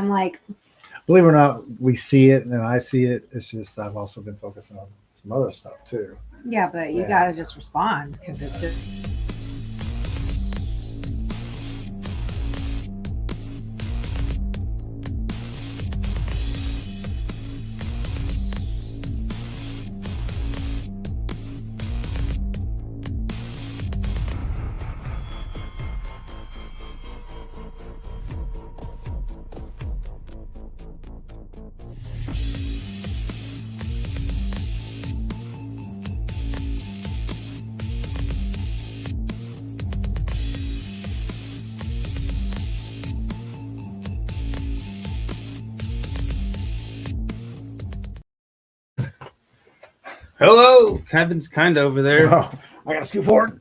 I'm like, believe it or not, we see it and I see it. It's just I've also been focusing on some other stuff too. yeah, but you gotta just respond because it's just. Hello, Kevin's kind of over there. Oh, I gotta scoot forward.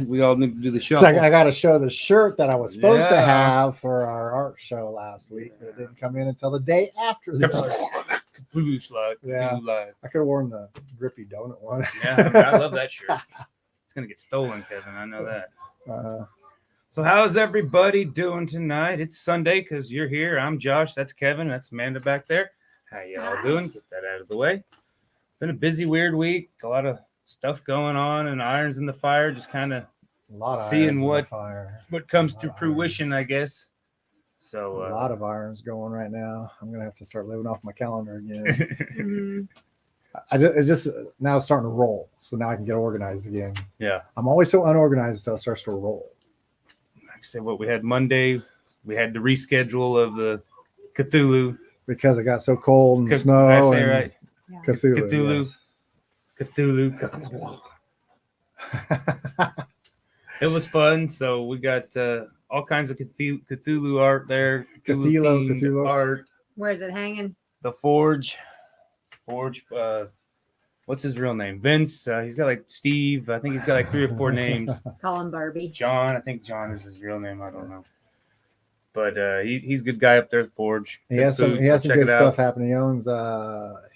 We all need to do the show. So I got to show the shirt that I was supposed to have for our art show last week, but it didn't come in until the day after the art. Yeah, I could have worn the grippy donut one. Yeah, I love that shirt. It's gonna get stolen, Kevin. I know that. So how's everybody doing tonight? It's Sunday because you're here. I'm Josh. That's Kevin. That's Amanda back there. How y'all doing? Get that out of the way. Been a busy, weird week. A lot of stuff going on and irons in the fire. Just kind of seeing what comes to fruition, I guess. So a lot of irons going right now. I'm gonna have to start living off my calendar again. It's just now it's starting to roll, so now I can get organized again. Yeah, I'm always so unorganized until it starts to roll. Like I said, what we had Monday, we had the reschedule of the Cthulhu because it got so cold and snow. Did I say right? Yeah. Cthulhu. Cthulhu. It was fun. So we got all kinds of Cthulhu art there. Cthulhu art. Where's it hanging? The Forge. What's his real name? Vince. He's got like Steve. I think he's got like 3 or 4 names. Call him Barbie. John. I think John is his real name. I don't know. But he's a good guy up there at the Forge. He has some good stuff happening. He owns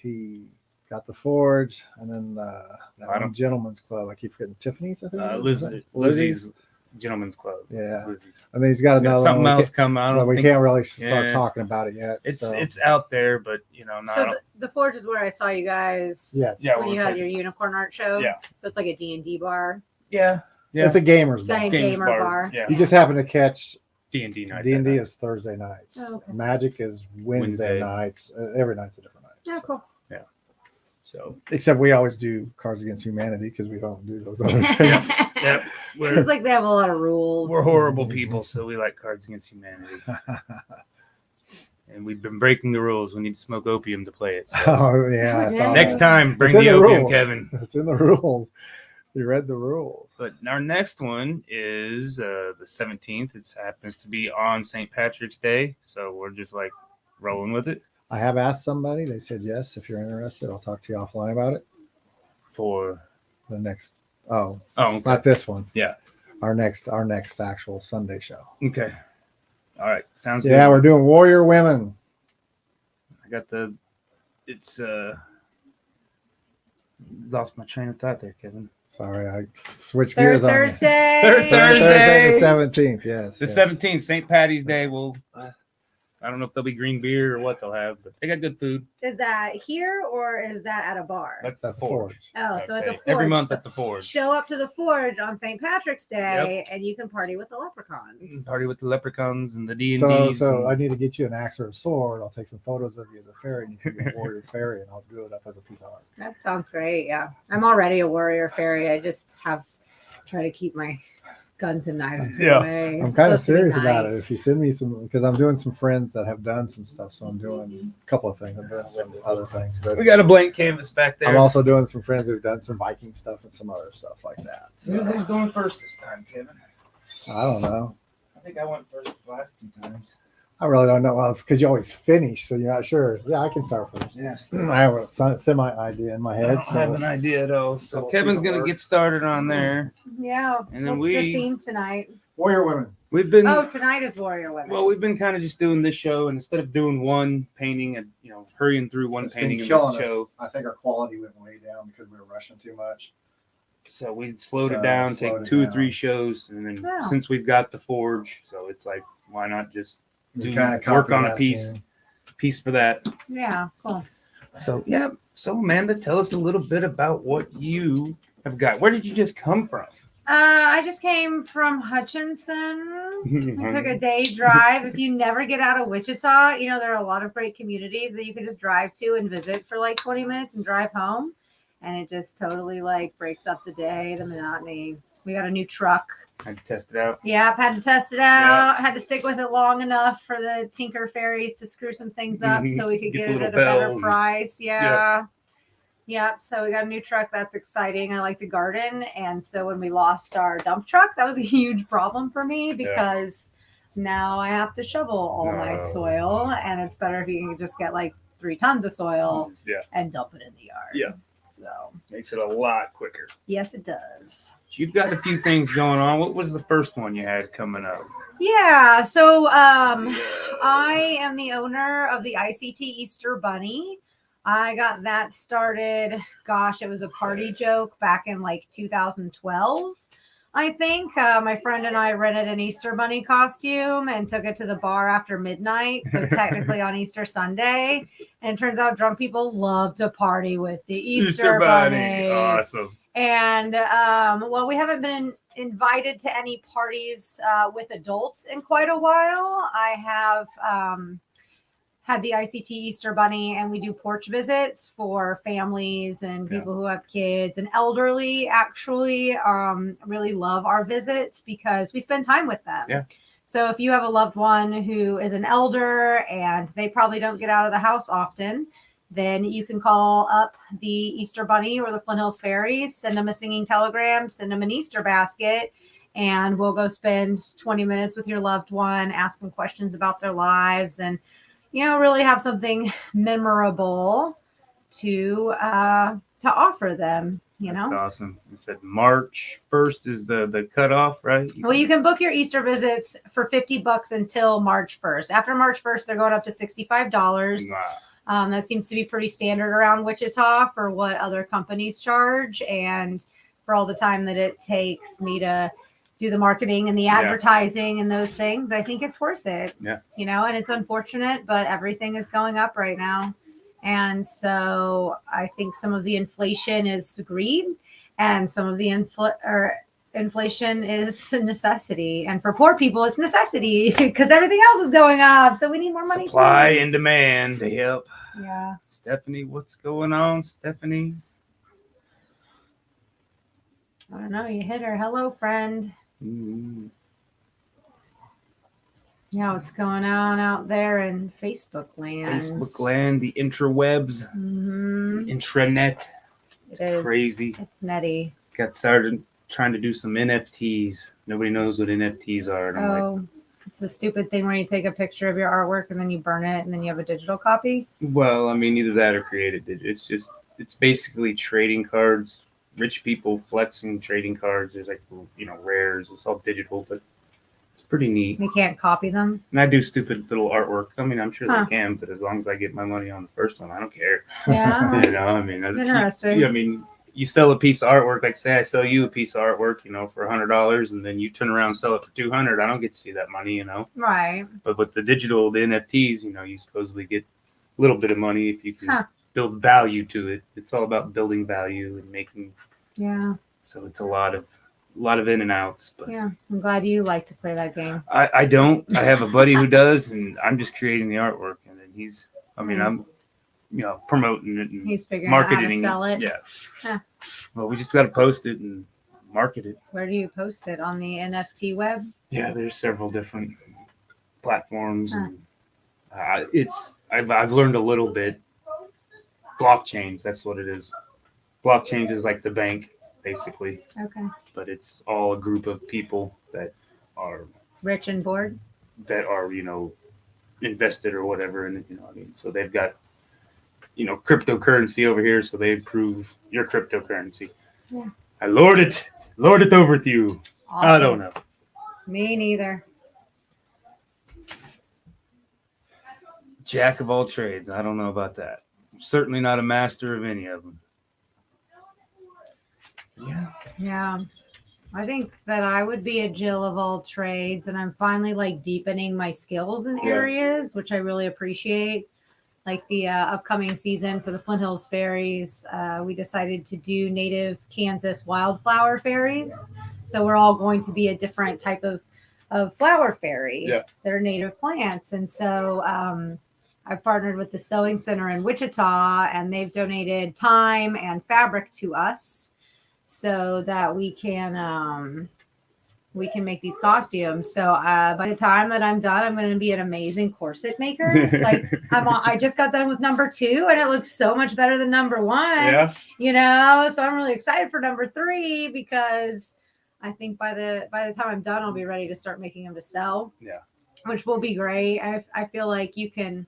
he got the Forge and then that one Gentleman's Club. I keep forgetting Tiffany's, I think. Lizzie's Gentleman's Club. Yeah. Lizzie's. And then he's got another something one. else coming out. We can't really start talking about it yet. It's out there, but not. So the Forge is where I saw you guys. Yes. Yeah. When you had your unicorn art show. Yeah. So it's like a D&D bar. Yeah. It's a gamer's bar. Gamer bar. Yeah. You just happen to catch D&D night. D&D is Thursday nights. Oh, okay. Magic is Wednesday nights. Every night's a different night. Yeah, cool. Yeah. So except we always do Cards Against Humanity because we don't do those other things. Yep. Seems like they have a lot of rules. We're horrible people, so we like Cards Against Humanity. And we've been breaking the rules. We need to smoke opium to play it. So. Oh yeah. Next time, bring the opium, rules. Kevin. It's in the rules. You read the rules. But our next one is the 17th. It happens to be on St. Patrick's Day, so we're just like rolling with it. I have asked somebody. They said yes. If you're interested, I'll talk to you offline about it. For the next. Okay. Not this one. Yeah. Our next actual Sunday show. Okay. All right. Sounds good. Yeah, we're doing Warrior Women. I got it's lost my train of thought there, Kevin. Sorry, I switched gears on you. Third Thursday, the 17th. Yes, the 17th, St. Patty's Day. I don't know if there'll be green beer or what they'll have, but they got good food. Is that here or is that at a bar? That's the Forge. Oh, so at the Forge. Every month at the Forge. Show up to the Forge on St. Patrick's Day, and you can party with the leprechauns. Party with the leprechauns and the D&Ds. So I need to get you an axe or a sword. I'll take some photos of you as a fairy, and you can be a warrior fairy, and I'll do it up as a piece of art. That sounds great. Yeah, I'm already a warrior fairy. I just try to keep my guns and knives away. I'm kind of serious about it. If you send me some, because I'm doing some friends that have done some stuff, so I'm doing a couple of things. I'm doing some other things, but we got a blank canvas back there. I'm also doing some friends who've done some Viking stuff and some other stuff like that. So who's going first this time, Kevin? I don't know. I think I went first the last 2 times. I really don't know. Well, it's because you always finish, so you're not sure. Yeah, I can start first. Yes. I have a semi idea in my head. I don't have an idea at all. So we'll Kevin's going to get started on there. Yeah. And then what's the theme tonight? Warrior Women. We've been. Oh, tonight is Warrior Women. Well, we've been kind of just doing this show, and instead of doing one painting and hurrying through one painting in the show, I think our quality went way down because we were rushing too much. So we slowed it down, take 2 or 3 shows, and then since we've got the Forge, so it's like, why not just work on a piece for that. Yeah, cool. So Amanda, tell us a little bit about what you have got. Where did you just come from? I just came from Hutchinson. I took a day drive. If you never get out of Wichita, there are a lot of great communities that you can just drive to and visit for like 20 minutes and drive home. And it just totally like breaks up the day, the monotony. We got a new truck. Had to test it out. Yeah, had to test it out. Had to stick with it long enough for the Tinker Fairies to screw some things up so we could get it at a better price. Yeah. Yep. So we got a new truck. That's exciting. I like to garden. And so when we lost our dump truck, that was a huge problem for me because now I have to shovel all my soil. And it's better if you can just get like 3 tons of soil and dump it in the yard. Yeah. So makes it a lot quicker. Yes, it does. You've got a few things going on. What was the first one you had coming up? Yeah. So I am the owner of the ICT Easter Bunny. I got that started, it was a party joke back in like 2012, I think. My friend and I rented an Easter Bunny costume and took it to the bar after midnight, so technically on Easter Sunday. And it turns out drunk people love to party with the Easter Bunny. Awesome. And, we haven't been invited to any parties with adults in quite a while. I have had the ICT Easter Bunny, and we do porch visits for families and people who have kids, and elderly actually really love our visits because we spend time with them. Yeah. So if you have a loved one who is an elder and they probably don't get out of the house often, then you can call up the Easter Bunny or the Flint Hills Fairies, send them a singing telegram, send them an Easter basket, and we'll go spend 20 minutes with your loved one, ask them questions about their lives, and really have something memorable to offer them. That's awesome. You said March 1st is the cutoff, right? You can book your Easter visits for $50 until March 1st. After March 1st, they're going up to $65. Wow. That seems to be pretty standard around Wichita for what other companies charge, and for all the time that it takes me to do the marketing and the advertising and those things, I think it's worth it. Yeah. And it's unfortunate, but everything is going up right now. And so I think some of the inflation is greed, and some of the inflation is necessity. And for poor people, it's necessity because everything else is going up. So we need more money. Supply and demand. Yep. Yeah. Stephanie, what's going on, Stephanie? I don't know. You hit her. Hello, friend. Mm-hmm. Yeah, what's going on out there in Facebook land? Facebook land, the intrawebs, the intranet. It's crazy. It's nutty. Got started trying to do some NFTs. Nobody knows what NFTs are. And it's a stupid thing where you take a picture of your artwork and then you burn it and then you have a digital copy. Well, I mean, either that or create it. It's basically trading cards. Rich people flexing trading cards. There's like, rares. It's all digital, but it's pretty neat. You can't copy them. And I do stupid little artwork. I mean, I'm sure they can, but as long as I get my money on the first one, I don't care. Yeah. That's interesting. You sell a piece of artwork, like say I sell you a piece of artwork, for $100, and then you turn around and sell it for $200. I don't get to see that money, Right. But with the digital, the NFTs, you supposedly get a little bit of money if you can build value to it. It's all about building value and making. Yeah. So it's a lot of in and outs. But yeah, I'm glad you like to play that game. I don't. I have a buddy who does, and I'm just creating the artwork, and then I'm promoting it and he's figuring marketing out how to sell it. Yeah. Huh. Well, we just got to post it and market it. Where do you post it? On the NFT web? Yeah, there's several different platforms. Huh. And, I've learned a little bit. Blockchains, that's what it is. Blockchains is like the bank, basically. Okay. But it's all a group of people that are rich and bored. That are, invested or whatever, and so they've got, cryptocurrency over here, so they approve your cryptocurrency. Yeah. I lord it over with you. Awesome. I don't know. Me neither. Jack of all trades. I don't know about that. I'm certainly not a master of any of them. Yeah. Yeah. I think that I would be a Jill of all trades, and I'm finally like deepening my skills in areas, which I really appreciate. Like the upcoming season for the Flint Hills Fairies, we decided to do native Kansas wildflower fairies. So we're all going to be a different type of flower fairy that are native plants. And so I've partnered with the Sewing Center in Wichita, and they've donated time and fabric to us so that we can make these costumes. So by the time that I'm done, I'm going to be an amazing corset maker. Like I just got done with number 2, and it looks so much better than number 1. Yeah. You know, so I'm really excited for number 3 because I think by the time I'm done, I'll be ready to start making them to sell. Yeah. Which will be great. I feel like you can.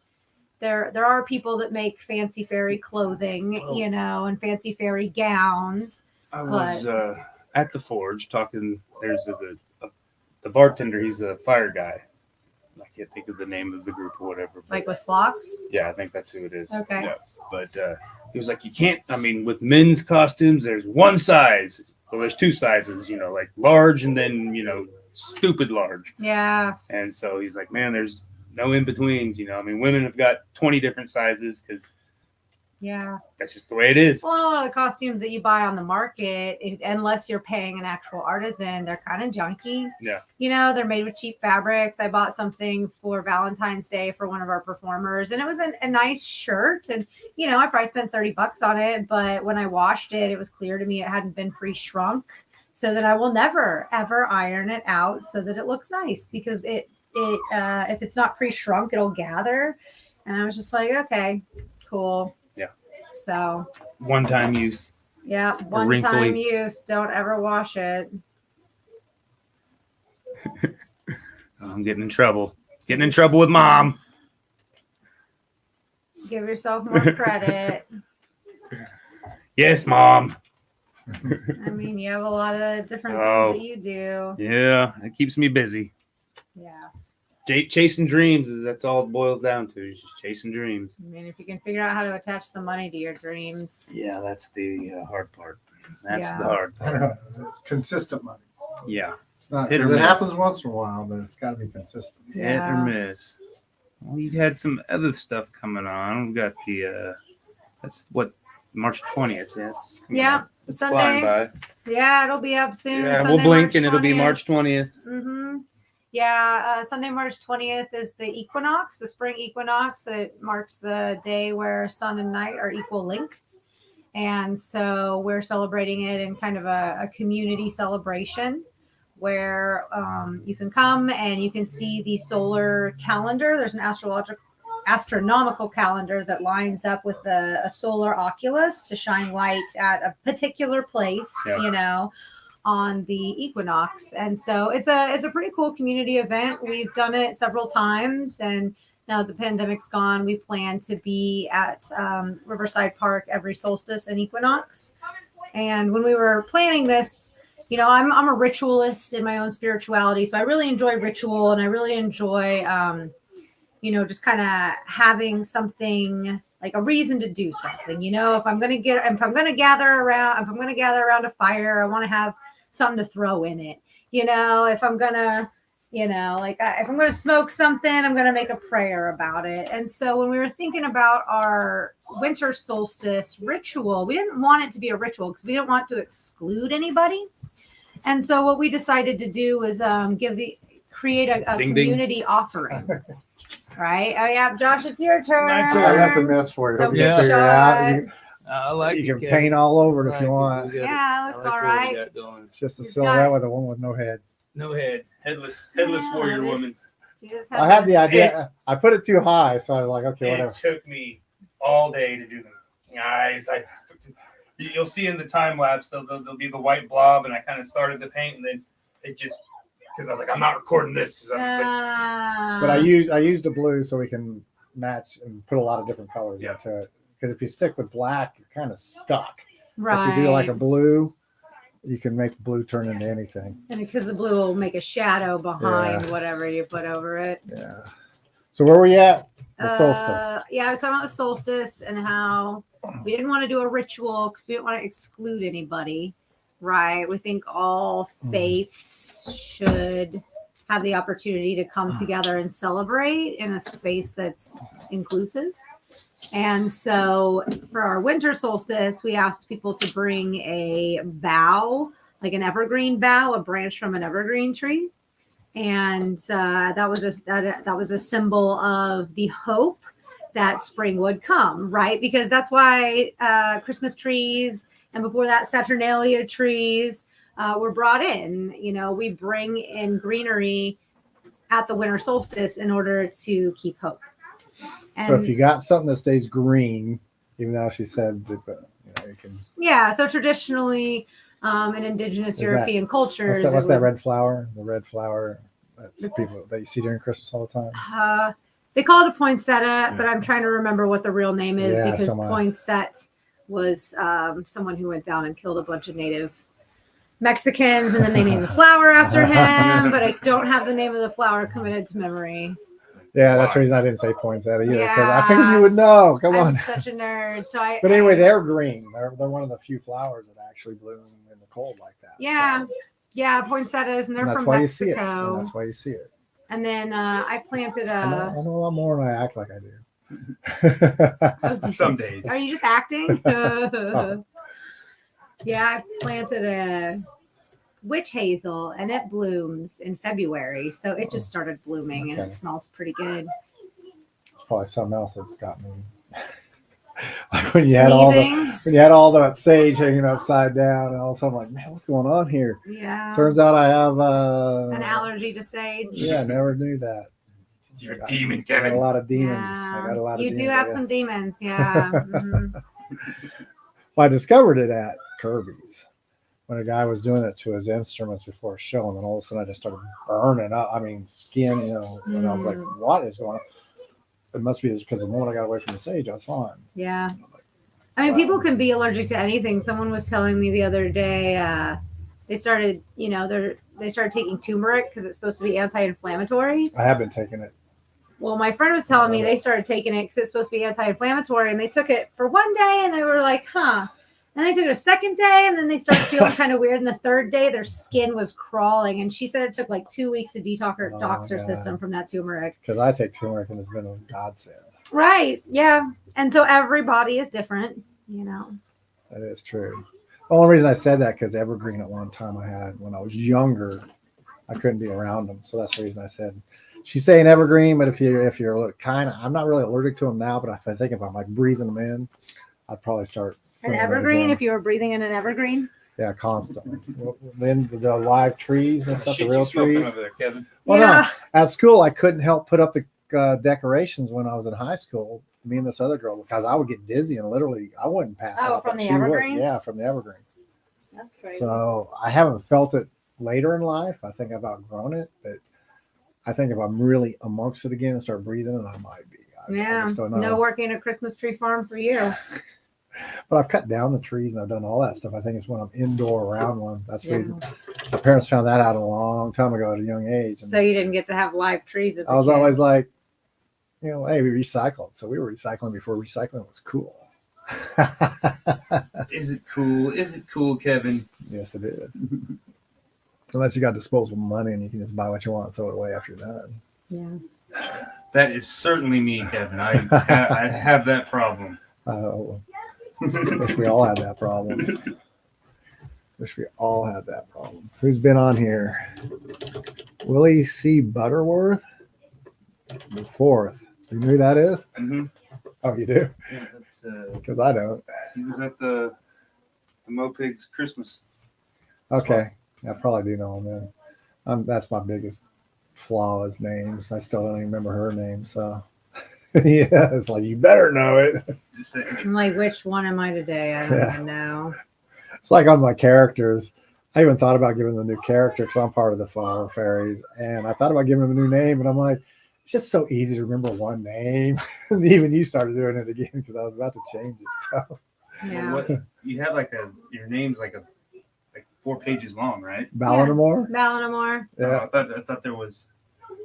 There are people that make fancy fairy clothing, you know, and fancy fairy gowns. I was at the forge talking. There's the bartender. He's a fire guy. I can't think of the name of the group or whatever. Like with flocks? Yeah, I think that's who it is. Okay. Yeah. But he was like, you can't. I mean, with men's costumes, there's one size. Well, there's 2 sizes. You know, like large and then stupid large. Yeah. And so he's like, man, there's no in betweens. I mean, women have got 20 different sizes because. Yeah. That's just the way it is. Well, a lot of the costumes that you buy on the market, unless you're paying an actual artisan, they're kind of junky. Yeah. You know, they're made with cheap fabrics. I bought something for Valentine's Day for one of our performers, and it was a nice shirt. And, I probably spent $30 on it, but when I washed it, it was clear to me it hadn't been pre-shrunk, so that I will never, ever iron it out so that it looks nice, because if it's not pre-shrunk, it'll gather. And I was just like, okay, cool. So one-time use. Yeah, one-time use. Don't ever wash it. I'm getting in trouble. Getting in trouble with Mom. Give yourself more credit. Yes, Mom. I mean, you have a lot of different things that you do. Yeah, it keeps me busy. Yeah. Chasing dreams that's all it boils down to. Is just chasing dreams. I mean, if you can figure out how to attach the money to your dreams. Yeah, that's the hard part. That's the hard part. Consistent money. Yeah. It's not. It happens once in a while, but it's got to be consistent. Hit or miss. Well, you had some other stuff coming on. We've got the that's what March 20th. That's it's Sunday. flying by. Yeah, it'll be up soon. Yeah, Sunday, we'll blink March and it'll be 20th. March 20th. Mm-hmm. Yeah, Sunday, March 20th is the equinox, the spring equinox. It marks the day where sun and night are equal length. And so we're celebrating it in kind of a community celebration where you can come and you can see the solar calendar. There's an astronomical calendar that lines up with a solar oculus to shine light at a particular place, on the equinox. And so it's a pretty cool community event. We've done it several times, and now that the pandemic's gone, we plan to be at Riverside Park every solstice and equinox. And when we were planning this, I'm a ritualist in my own spirituality, so I really enjoy ritual, and I really enjoy just kind of having something like a reason to do something. If I'm going to gather around a fire, I want to have something to throw in it. If I'm going to, if I'm going to smoke something, I'm going to make a prayer about it. And so when we were thinking about our winter solstice ritual, we didn't want it to be a ritual because we didn't want to exclude anybody. And so what we decided to do was create a community offering. Right? Oh yeah, Josh, it's your turn. I have to mess for it. Don't You can figure it out. I like you can paint all over it if you want. Yeah, it looks all right. It's just a silhouette with a woman with no head. No head. Headless warrior woman. I had the idea. I put it too high, so I was like, okay, whatever. It took me all day to do them. Guys, you'll see in the time lapse, there'll be the white blob, and I kind of started to paint, and then it just, because I was like, I'm not recording this, because I was like. But I used the blue so we can match and put a lot of different colors into it. Because if you stick with black, you're kind of stuck. Right. If you do like a blue, you can make the blue turn into anything. And because the blue will make a shadow behind whatever you put over it. Yeah. So where were you at? The solstice. Yeah, I was talking about the solstice and how we didn't want to do a ritual because we didn't want to exclude anybody. Right. We think all faiths should have the opportunity to come together and celebrate in a space that's inclusive. And so for our winter solstice, we asked people to bring a bough, like an evergreen bough, a branch from an evergreen tree. And that was a symbol of the hope that spring would come, right? Because that's why Christmas trees and before that Saturnalia trees were brought in. You know, we bring in greenery at the winter solstice in order to keep hope. And so if you got something that stays green, even though she said that, you can. Yeah. So traditionally, in indigenous European cultures, what's that red flower? The red flower that's people that you see during Christmas all the time. They call it a poinsettia, but I'm trying to remember what the real name is because poinsettia was someone who went down and killed a bunch of native Mexicans, and then they named the flower after him. But I don't have the name of the flower committed to memory. Yeah, that's the reason I didn't say poinsettia either, because I figured you would know. Come on. I'm such a nerd. But anyway, they're green. They're one of the few flowers that actually bloom in the cold like that. Yeah. So. Yeah, poinsettias, and they're from Mexico. That's why you see it. And then I planted I know a lot more than I act like I do. Some days. Are you just acting? Yeah, I planted a witch hazel, and it blooms in February. So it just started blooming, and it smells pretty good. It's probably something else that's got me. Like when you had all that sage hanging upside down, and all of a sudden, like, man, what's going on here? Yeah. Turns out I have an allergy to sage. Yeah, I never knew that. You're a demon, Kevin. I got a lot of demons. Yeah. I got a lot of demons. You do have some demons, yeah. Well, I discovered it at Kirby's when a guy was doing it to his instruments before a show, and then all of a sudden I just started burning up. I mean, skin, and I was like, what is going on? It must be because the moment I got away from the sage, I was fine. Yeah. I mean, people can be allergic to anything. Someone was telling me the other day, they started taking turmeric because it's supposed to be anti-inflammatory. I have been taking it. Well, my friend was telling me they started taking it because it's supposed to be anti-inflammatory, and they took it for one day, and they were like, huh. And they took it a second day, and then they started feeling kind of weird. And the third day, their skin was crawling. And she said it took like 2 weeks to detox her system from that turmeric. Because I take turmeric, and it's been a godsend. Right. Yeah. And so every body is different, That is true. The only reason I said that because evergreen at one time I had when I was younger, I couldn't be around them. So that's the reason I said. She's saying evergreen, but if you're kind of, I'm not really allergic to them now, but I think if I'm like breathing them in, I'd probably start. An evergreen, if you were breathing in an evergreen? Yeah, constantly. Then the live trees and stuff, the real trees. Over there, Kevin. Well, no. At school, I couldn't help put up the decorations when I was in high school. Me and this other girl, because I would get dizzy and literally I wouldn't pass out. From the evergreens? Yeah, from the evergreens. That's crazy. So I haven't felt it later in life. I think I've outgrown it, but I think if I'm really amongst it again and start breathing, I might be. I just don't know. No working a Christmas tree farm for you. But I've cut down the trees and I've done all that stuff. I think it's when I'm indoor around one. That's the reason. My parents found that out a long time ago at a young age. So you didn't get to have live trees as a I was kid. Always like, hey, we recycled. So we were recycling before recycling was cool. Is it cool? Is it cool, Kevin? Yes, it is. Unless you got disposable money and you can just buy what you want and throw it away after you're done. Yeah. That is certainly me, Kevin. I have that problem. Wish we all had that problem. Who's been on here? Willie C. Butterworth, the fourth. You know who that is? Mm-hmm. Oh, you do? Yeah, that's because I don't. He was at the Mopig's Christmas. Okay, I probably do know him then. That's my biggest flaw is names. I still don't even remember her name, so. Yeah, it's like you better know it. I'm like, which one am I today? I don't even know. It's like on my characters. I even thought about giving them a new character because I'm part of the Fairies, and I thought about giving them a new name, and I'm like, it's just so easy to remember one name. And even you started doing it again because I was about to change it. So yeah, you have your name's like 4 pages long, right? Balinamore. Balinamore. Yeah, I thought there was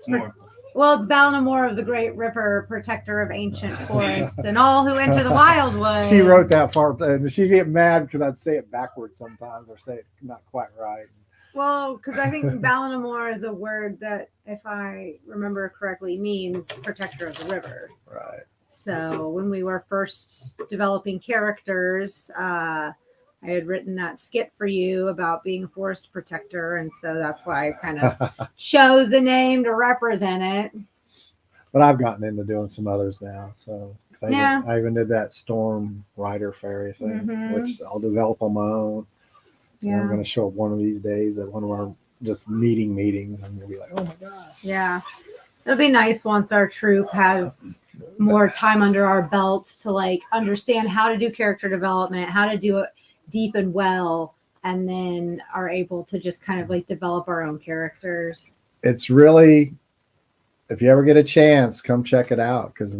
more. Well, it's Balinamore of the Great River, protector of ancient forests, and all who enter the wildwood. She wrote that part, and she'd get mad because I'd say it backwards sometimes or say it not quite right. Well, because I think Balinamore is a word that, if I remember correctly, means protector of the river. Right. So when we were first developing characters, I had written that skit for you about being a forest protector, and so that's why I kind of chose a name to represent it. But I've gotten into doing some others now. So Yeah. I even did that Storm Rider Fairy thing, Mhm. which I'll develop on my own. And I'm Yeah. going to show up one of these days at one of our just meetings, and you'll be like, oh my gosh. Yeah. It'll be nice once our troop has more time under our belts to like understand how to do character development, how to do it deep and well, and then are able to just kind of like develop our own characters. It's really, if you ever get a chance, come check it out. Because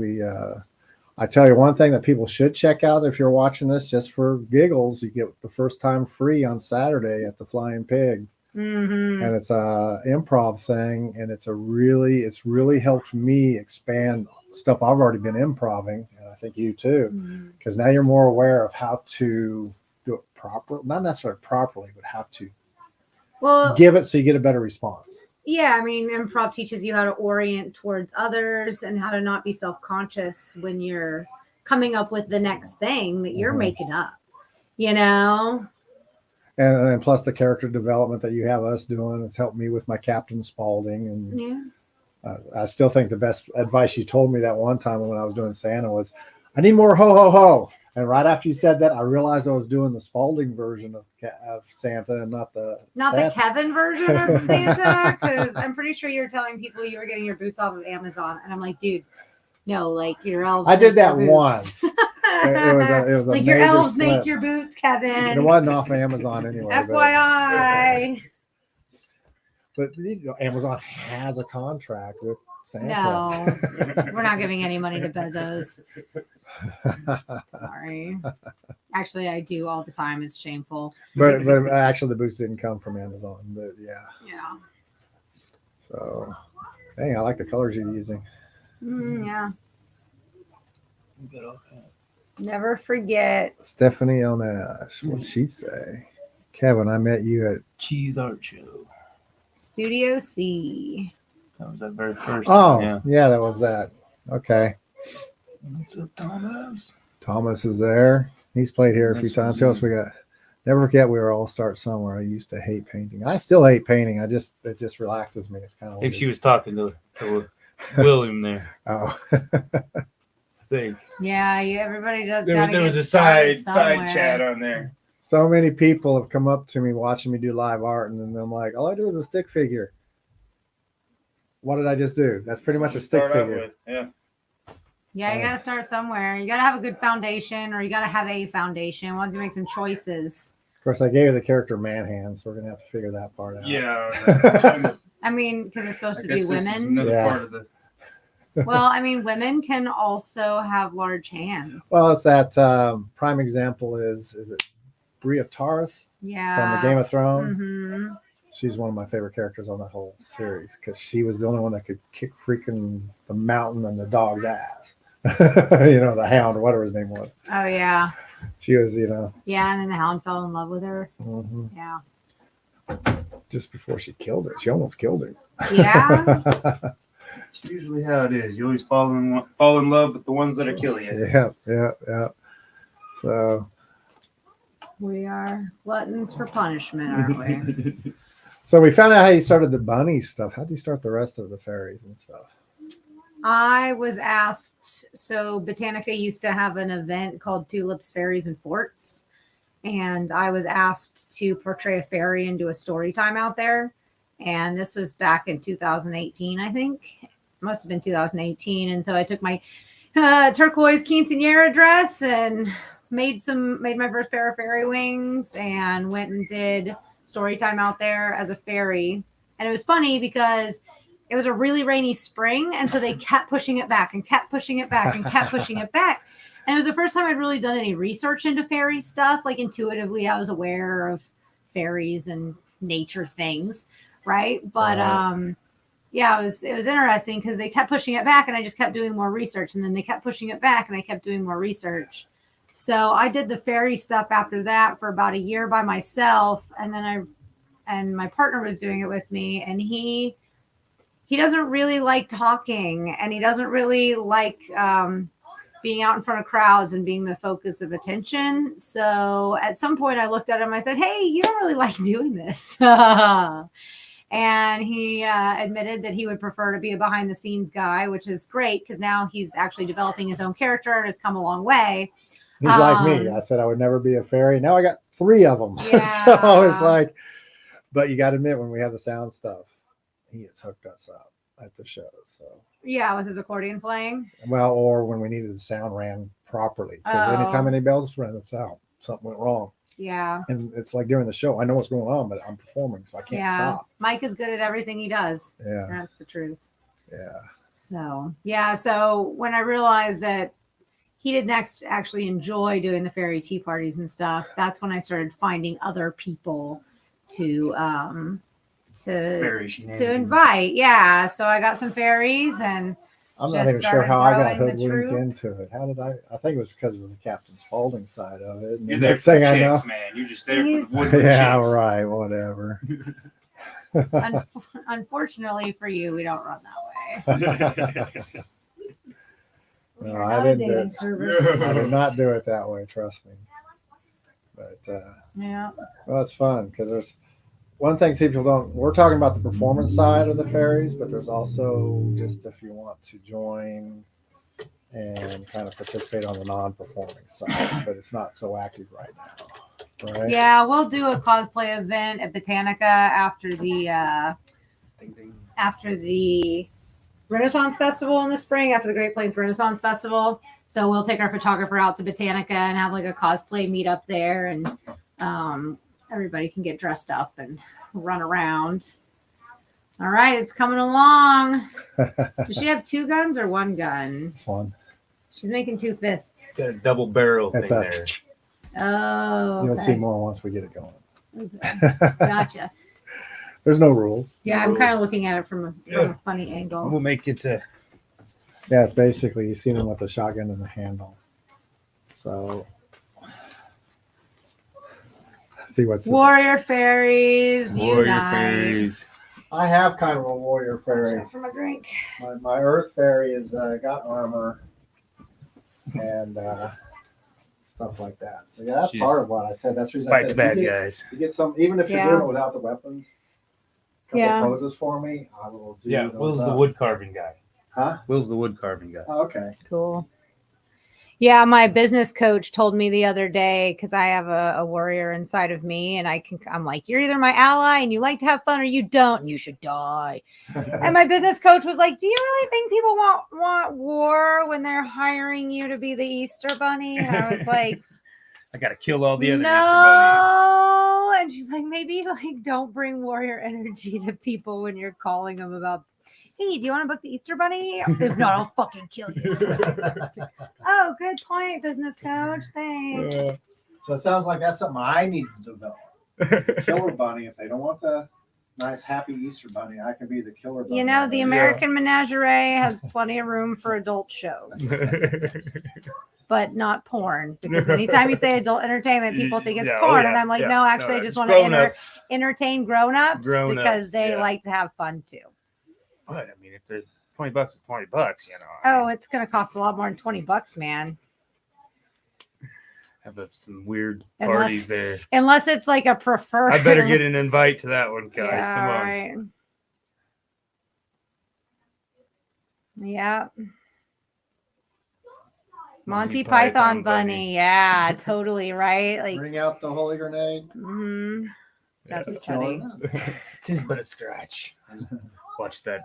I tell you one thing that people should check out if you're watching this just for giggles, you get the first time free on Saturday at the Flying Pig. Mm-hmm. And it's a improv thing, and it's really helped me expand stuff I've already been improving, and I think you too, because now you're more aware of how to do it properly, not necessarily properly, but how to give it so you get a better response. Yeah, I mean, improv teaches you how to orient towards others and how to not be self-conscious when you're coming up with the next thing that you're making up, you know? And plus the character development that you have us doing has helped me with my Captain Spaulding. And yeah. I still think the best advice you told me that one time when I was doing Santa was, I need more ho, ho, ho. And right after you said that, I realized I was doing the Spaulding version of Santa and not the Kevin version of Santa, because I'm pretty sure you're telling people you were getting your boots off of Amazon. And I'm like, dude, no, like your elves. I did that once. It was a like major your elves slip. make your boots, Kevin. It wasn't off Amazon anyway. FYI. But you know, Amazon has a contract with Santa. No, we're not giving any money to Bezos. Sorry. Actually, I do all the time. It's shameful. But actually, the boots didn't come from Amazon. But yeah. Yeah. So, dang, I like the colors you're using. Yeah. Never forget. Stephanie Onash. What'd she say? Kevin, I met you at Cheese Art Show. Studio C. That was that very first. Oh, Yeah. yeah, that was that. Okay. What's up, Thomas? Thomas is there. He's played here a few times. Who else we got? Never forget we were all start somewhere. I used to hate painting. I still hate painting. It just relaxes me. It's kind of I think she was talking to William there. Oh. I think. Yeah, everybody does. There was a side chat on there. So many people have come up to me watching me do live art, and then I'm like, all I do is a stick figure. What did I just do? That's pretty much a stick figure. Yeah. Yeah, you got to start somewhere. You got to have a good foundation, or you got to have a foundation. Once you make some choices. Of course, I gave her the character Man Hand, so we're going to have to figure that part out. Yeah. I mean, because it's supposed to be This is women. another part of the... Well, I mean, women can also have large hands. Well, it's that prime example is it Bria Tarth yeah. from the Game of Thrones? Mm-hmm. She's one of my favorite characters on that whole series because she was the only one that could kick freaking the mountain and the dog's ass. You know, the Hound or whatever his name was. Oh, yeah. She was, you know. Yeah, and then the Hound fell in love with her. Mm-hmm. Yeah. Just before she killed her. She almost killed her. Yeah. It's usually how it is. You always fall in love with the ones that are killing you. Yeah. So. We are gluttons for punishment, aren't we? So we found out how you started the bunny stuff. How did you start the rest of the fairies and stuff? I was asked, so Botanica used to have an event called Tulips, Fairies, and Forts. And I was asked to portray a fairy and do a story time out there. And this was back in 2018, I think. It must have been 2018. And so I took my turquoise quinceanera dress and made my first pair of fairy wings and went and did story time out there as a fairy. And it was funny because it was a really rainy spring, and so they kept pushing it back and kept pushing it back and kept pushing it back. And it was the first time I'd really done any research into fairy stuff. Like intuitively, I was aware of fairies and nature things, right? But yeah, it was interesting because they kept pushing it back, and I just kept doing more research, and then they kept pushing it back, and I kept doing more research. So I did the fairy stuff after that for about a year by myself, and then my partner was doing it with me, and he doesn't really like talking, and he doesn't really like being out in front of crowds and being the focus of attention. So at some point I looked at him, I said, hey, you don't really like doing this. And he admitted that he would prefer to be a behind the scenes guy, which is great because now he's actually developing his own character and has come a long way. He's like me. I said I would never be a fairy. Now I got 3 of them. Yeah. So it's like, but you got to admit, when we have the sound stuff, he has hooked us up at the shows. So Yeah, with his accordion playing. well, or when we needed the sound ran properly, because anytime any bells ran the sound, something went wrong. Yeah. And it's like during the show, I know what's going on, but I'm performing, so I can't stop. Mike is good at everything he does. Yeah. That's the truth. Yeah. So, yeah. So when I realized that he didn't actually enjoy doing the fairy tea parties and stuff, that's when I started finding other people to Fairy shenanigans. invite. Yeah. So I got some fairies, and I'm just not even sure started how I got growing the hoodwinked troop. into it. How did I think it was because of the Captain Spaulding side of it. And You're the there next for thing the I know. chicks, man. You're just there for the woodland Yeah, chicks. right. Whatever. Unfortunately for you, we don't run that way. No, We're I not a didn't dating service. I did not do it that way, trust me. But Yeah. well, it's fun because there's one thing people don't. We're talking about the performance side of the fairies, but there's also just if you want to join and kind of participate on the non-performing side, but it's not so active right now, right? Yeah, we'll do a cosplay event at Botanica after the Renaissance Festival in the spring, after the Great Plains Renaissance Festival. So we'll take our photographer out to Botanica and have like a cosplay meetup there, and everybody can get dressed up and run around. All right, it's coming along. Does she have 2 guns or 1 gun? This one. She's making 2 fists. Got a double barrel That's thing a- there. Oh, You'll see okay. more once we get it going. Okay. Gotcha. There's no rules. Yeah, I'm kind of looking at it from a funny angle. We'll make it to. Yeah, it's basically you see them with the shotgun and the handle. So see what's. Warrior fairies, Warrior unite. fairies. I have kind of a warrior fairy. From a drink. My earth fairy is got armor and stuff like that. So yeah, that's Jeez. part of what I said. That's the reason Fights I said bad if guys. you get some, even if you're Yeah. doing it without the weapons. Couple Yeah. of poses for me. I will do. Yeah, those Will's the up. wood carving guy. Huh? Will's the wood carving guy. Oh, okay. Cool. Yeah, my business coach told me the other day, because I have a warrior inside of me, and I'm like, you're either my ally and you like to have fun, or you don't, and you should die. And my business coach was like, do you really think people want war when they're hiring you to be the Easter Bunny? And I was like, I gotta kill all the other Easter no. And she's like, maybe like don't bring warrior energy to people when you're calling them about, hey, do you want to book the Easter Bunny? If not, I'll fucking kill you. Oh, good point, business coach. Thanks. So it sounds like that's something I need to develop. The killer bunny. If they don't want the nice happy Easter bunny, I can be the killer bunny. You know, the American Menagerie has plenty of room for adult shows, but not porn. Because anytime you say adult entertainment, people think it's Yeah, porn. oh, And yeah, I'm like, yeah. no, actually, I just It's want to grown-ups. entertain grown-ups Grown-ups, because they yeah. like to have fun too. But I mean, if the $20 is $20, you know. Oh, it's going to cost a lot more than $20, man. Have some weird Unless- parties there. Unless it's like a preferred. I better get an invite to that one, guys. Yeah, Come on. right. Yeah. Monty Python bunny. Yeah, totally right. Like, Bring out the holy grenade. that's Killer funny. bunny. Tis but a scratch. Watch that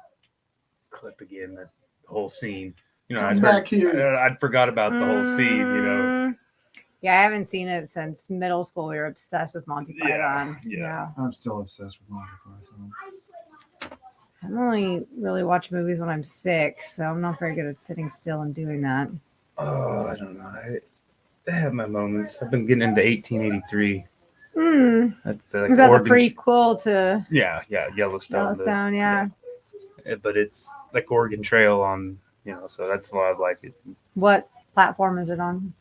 clip again, that whole scene. You know, Come back here. I'd forgot about the whole scene, you know. Mm. Yeah, I haven't seen it since middle school. We were obsessed with Monty Yeah, Python. yeah. I'm still obsessed with Monty Python. I only really watch movies when I'm sick, so I'm not very good at sitting still and doing that. Oh, I don't know. I have my moments. I've been getting into 1883. That's like Was that the Oregon- prequel to Yeah, Yellowstone. Yellowstone? Yeah. but it's like Oregon Trail on, so that's why I like it. What platform is it on?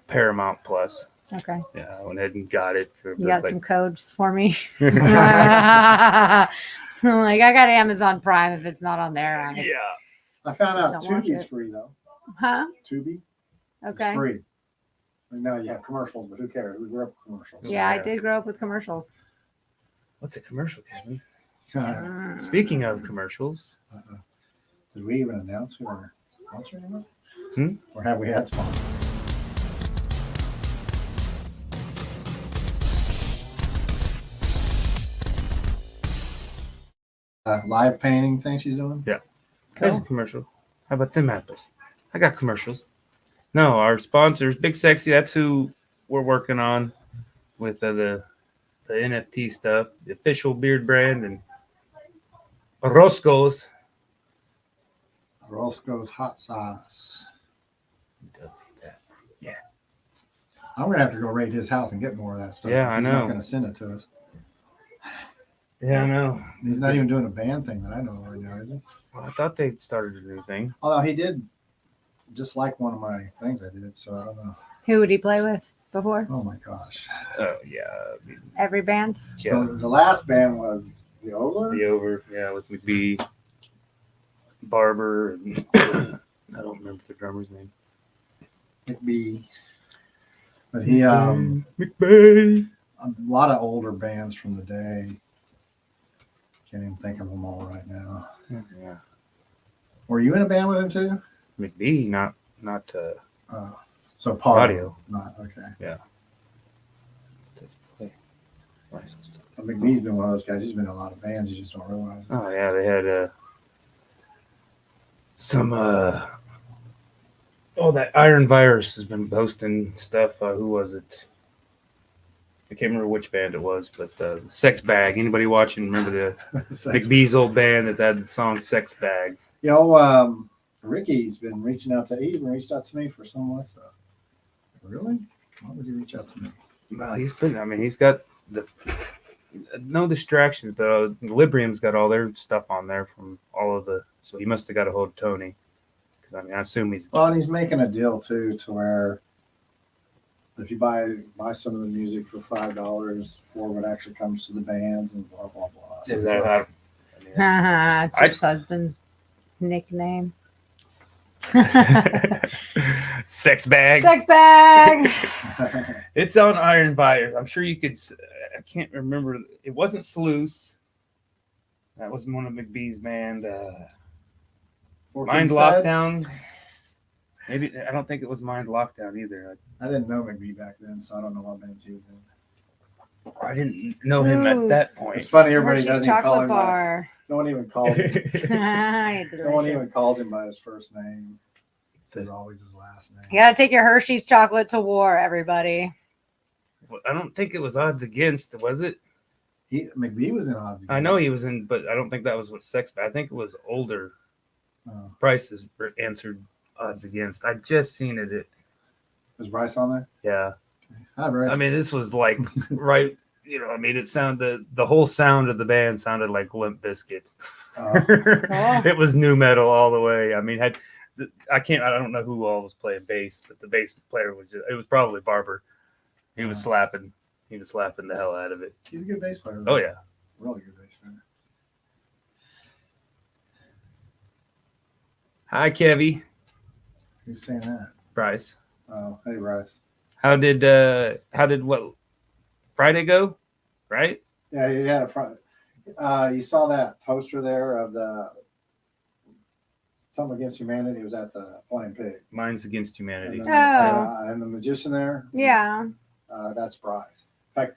Paramount Plus. Okay. Yeah, I went ahead and got it. You got some codes for me? I'm like, I got Amazon Prime. If it's not on there, Yeah. I found Just out don't watch Tubi's it. free though. Huh? Tubi. Okay. It's free. I know you have commercials, but who cares? We grew up with commercials. Yeah, I did grow up with commercials. What's a commercial, Kevin? Mm. Speaking of commercials, Did we even announce who our sponsor Hmm? Or have we had sponsors? Live painting thing she's doing? Yeah. There's a commercial. How about them apples? I got commercials. No, our sponsors, Big Sexy, that's who we're working on with the NFT stuff, the official beard brand, and Roscoe's. Roscoe's hot sauce. Yeah. I'm gonna have to go raid his house and get more of that stuff. Yeah, I He's know. not gonna send it to us. Yeah, I know. He's not even doing a band thing that I know of right now, is he? Well, I thought they started a new thing. Although he did just like one of my things I did, so I don't know. Who would he play with before? Oh my gosh. Oh, yeah. Every band? Yeah. So the last band was the Over. The Over, yeah, with McBee, Barber, and I don't remember the drummer's name. McBee. But he McBee. a lot of older bands from the day. Can't even think of them all right now. Yeah. Were you in a band with him too? McBee, not So part audio. not okay. Yeah. But McBee's been one of those guys. He's been in a lot of bands. You just don't realize it. Oh yeah, they had some that Iron Virus has been posting stuff. Who was it? I can't remember which band it was, but Sex Bag. Anybody watching remember the McBee's old band that had the song Sex Bag? Ricky's been reaching out to. He even reached out to me for some of my stuff. Really? Why would he reach out to me? Well, he's got the no distractions though. Librium's got all their stuff on there from all of the. So he must have got a hold of Tony. Because I assume he's. Well, and he's making a deal too, to where if you buy some of the music for $5, $4 of it actually comes to the bands and blah blah blah. So Is that how? It's your husband's nickname. Sex Bag. Sex bag. It's on Iron Virus. I'm sure you could. I can't remember. It wasn't Sluice. That was one of McBee's band. Mind Lockdown. Maybe I don't think it was Mind Lockdown either. I didn't know McBee back then, so I don't know what bands he was in. I didn't know him at that point. It's funny, everybody Hershey's doesn't even call chocolate him bar. no one even calls him. No one even Delicious. calls him by his first name. It's always his last name. You gotta take your Hershey's chocolate to war, everybody. Well, I don't think it was Odds Against, was it? McBee was in Odds Against. I know he was in, but I don't think that was what Sex Bag. I think it was older. Oh. Prices answered Odds Against. I just seen it. Was Bryce on there? Yeah. Hi, Bryce. I mean, this was like right. It sounded the whole sound of the band sounded like Limp Bizkit. It was new metal all the way. I mean, I don't know who all was playing bass, but the bass player it was probably Barber. He was slapping the hell out of it. He's a good bass player, though. Oh yeah. Really good bass player. Hi, Kevy. Who's saying that? Bryce. Oh, hey, Bryce. How did what Friday go? Right? Yeah, he had a front. You saw that poster there of the Something Against Humanity. It was at the Flying Pig. Minds Against Humanity. And, Oh. and the magician there. Yeah. That's Bryce. In fact,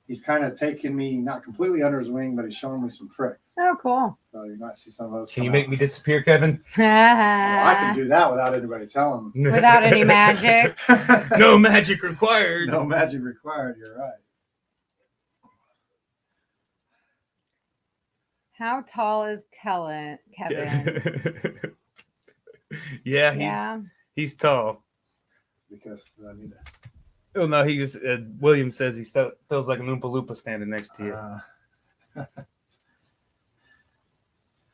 he's kind of taking me not completely under his wing, but he's showing me some tricks. Oh, cool. So you might see some of those. Can you come make out. me disappear, Kevin? Well, I can do that without anybody telling me. Without any magic. No magic required. No magic required. You're right. How tall is Kevin? Yeah, he's tall. Because I need that. Oh no, he just William says he feels like an Oompa Loompa standing next to you.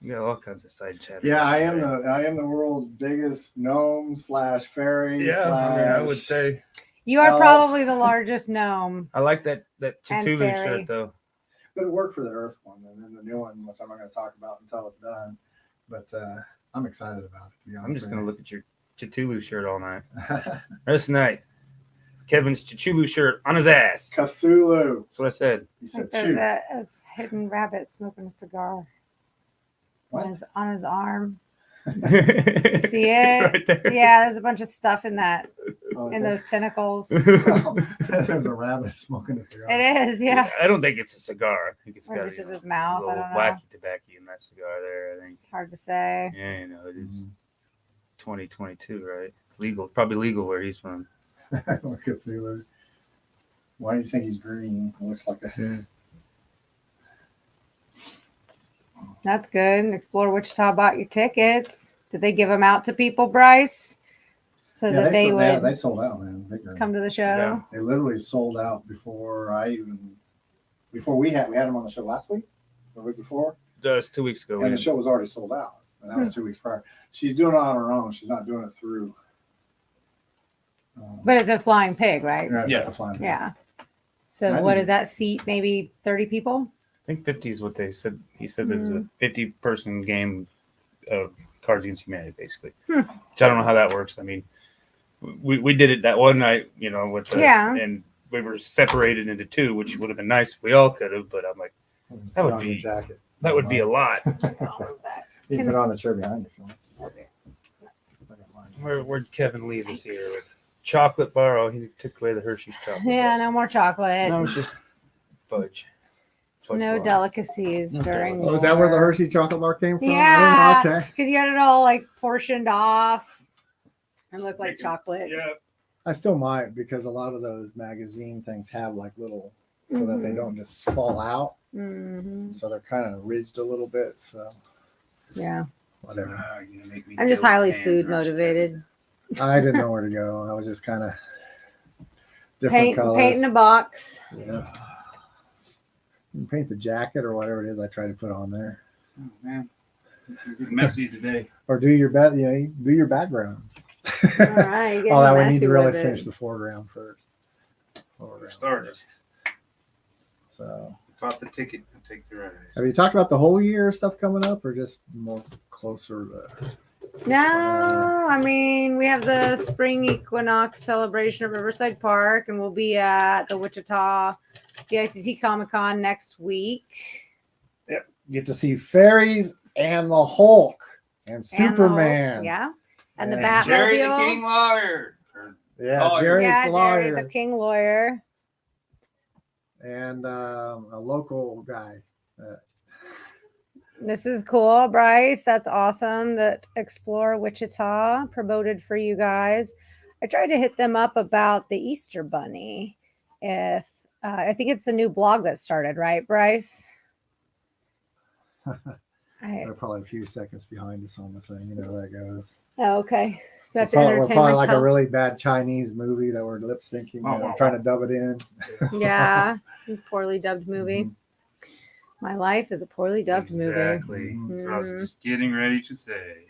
You got all kinds of side chat. Yeah, about I it, am right? I am the world's biggest gnome / fairy Yeah, I mean, I would say You are Elf. probably the largest gnome. I like that And Cthulhu fairy. shirt though. But it worked for the Earth one, and then the new one, which I'm not going to talk about until it's done. But I'm excited about it. To be honest, I'm just gonna look at your Cthulhu shirt all night. look. This night, Kevin's Cthulhu shirt on his ass. Cthulhu. That's what I said. You I said think chew. there's a hidden rabbit smoking a cigar What? on his arm. You See it? right there. Yeah, there's a bunch of stuff in that Oh, in those tentacles. There's a rabbit smoking a cigar. It is, yeah. I don't think it's a cigar. I think it's Or got it's just his a mouth. I little don't know. wacky tobacco in that cigar there. I think. It's hard to say. Yeah, you know, it is Mhm. 2022, right? It's legal, probably legal where he's from. Cthulhu. Why do you think he's green? It looks like a. That's good. Explore Wichita bought your tickets. Did they give them out to people, Bryce? So that they would they sold out, man. Big time. come to the show? Yeah. They literally sold out before we had them on the show last week, the week before, Just 2 weeks ago. and the show was already sold out, and that was 2 weeks prior. She's doing it on her own. She's not doing it through. But it's a flying pig, right? it's Yeah. at the Flying Pig. Yeah. So I what didn't- does that seat? Maybe 30 people? I think 50 is what they said. He said there's Mm-hmm. a 50-person game of Cards Against Humanity, basically. Hmm. Which I don't know how that works. I mean, we did it that one night, you know, with the, Yeah. and we were separated into two, which would have been nice if we all could have. But I'm like, Sit would on your be- jacket. that would be a lot. You can put it on the chair behind you. if you want. Where'd Kevin leave us here with chocolate bar? Oh, he took away the Hershey's chocolate. Yeah, bar. no more chocolate. No, it's just fudge. Fudge No bar. delicacies No during. delicacies. Oh, is that where the Hershey chocolate bar came from? Yeah. Oh, okay. Because you had it all like portioned off and looked like chocolate. Yeah. I still might, because a lot of those magazine things have like little, so that they Mhm. don't just fall out. Hmm. So they're kind of ridged a little bit. So Yeah. whatever. You're gonna make me I'm just feel highly hands, food aren't you, motivated. I didn't know where to go. I was just kind of different colors. Paint in a box. Yeah. You can paint the jacket or whatever it is I try to put on there, Kevin? Oh, man. It's messy today. or do your do your background. All right. you're Oh, that getting we need messy to really with it. finish the foreground first. We're started. So, Pop the ticket and take the ride. have you talked about the whole year stuff coming up, or just more closer to? No, I mean, we have the spring equinox celebration at Riverside Park, and we'll be at the Wichita DICT Comic Con next week. Get to see Fairies and the Hulk and And the- Superman. yeah. And the Yeah. Jerry the Batmobile. King Lawyer. Yeah, Oh, Jerry Yeah, the Jerry, Lawyer the King Lawyer. and a local guy. This is cool, Bryce. That's awesome. That Explore Wichita promoted for you guys. I tried to hit them up about the Easter Bunny. If I think it's the new blog that started, right, Bryce? They're probably a few seconds behind us on the thing. You know how that goes. Oh, okay. So We're that's probably, entertainment. like a really bad Chinese movie that we're lip syncing, trying to dub it in. Yeah, poorly dubbed movie. Mhm. My life is a poorly dubbed movie. Exactly. That's what I was Mhm. just getting ready to say.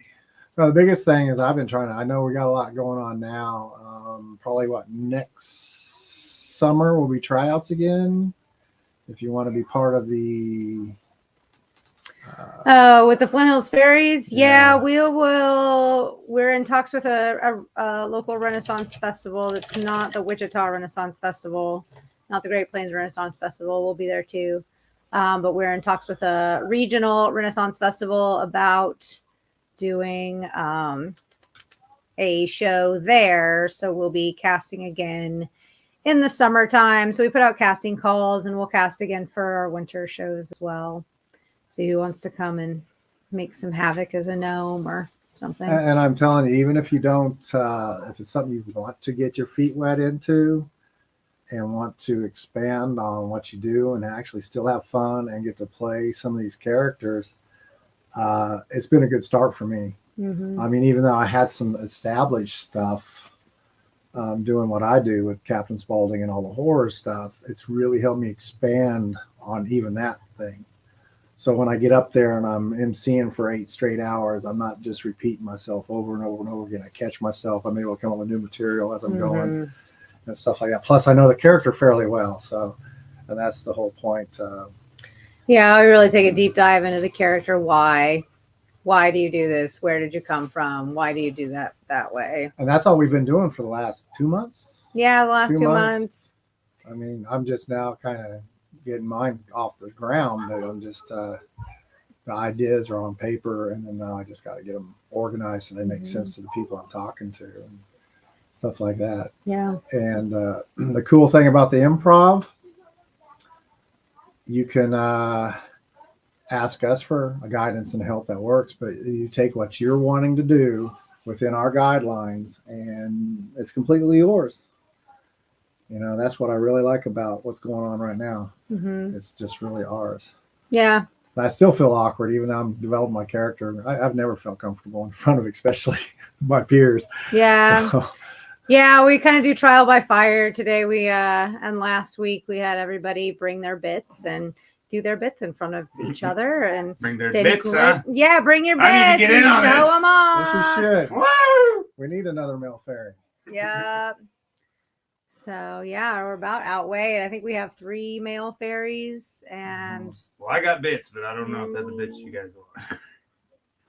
Well, the biggest thing is I've been trying to. I know we got a lot going on now. Probably next summer will be tryouts again. If you want to be part of the. Oh, with the Flint Hills Fairies, yeah, Yeah. we will. We're in talks with a local Renaissance festival. That's not the Wichita Renaissance Festival, not the Great Plains Renaissance Festival. We'll be there too, but we're in talks with a regional Renaissance festival about doing a show there. So we'll be casting again in the summertime. So we put out casting calls, and we'll cast again for our winter shows as well. See who wants to come and make some havoc as a gnome or something. And I'm telling you, even if you don't, if it's something you want to get your feet wet into and want to expand on what you do and actually still have fun and get to play some of these characters, it's been a good start for me. Mhm. I mean, even though I had some established stuff doing what I do with Captain Spaulding and all the horror stuff, it's really helped me expand on even that thing. So when I get up there and I'm emceeing for 8 straight hours, I'm not just repeating myself over and over and over again. I catch myself. I'm able to come up with new material as I'm going and stuff like that. Plus, I know the character fairly well, so and that's the whole point. Yeah, I really take a deep dive into the character. Why do you do this? Where did you come from? Why do you do that way? And that's all we've been doing for the last 2 months. Yeah, the last 2 months. I mean, I'm just now kind of getting mine off the ground, but I'm just the ideas are on paper, and then now I just got to get them organized so they make sense to the people I'm talking to and stuff like that. Yeah. And the cool thing about the improv, you can ask us for a guidance and help that works, but you take what you're wanting to do within our guidelines, and it's completely yours. You know, that's what I really like about what's going on right now. It's just really ours. Yeah. And I still feel awkward, even though I'm developing my character. I've never felt comfortable in front of, especially my peers. Yeah. So, yeah, we kind of do trial by fire today. And last week we had everybody bring their bits and do their bits in front of each other and Bring their bits, huh? Yeah, bring your bits. I need to get in and on show this. them off. yes, you should. Woo! We need another male fairy. Yeah. So yeah, we're about outweighed. I think we have 3 male fairies and Well, I got bits, but I don't know if that's the bits you guys are.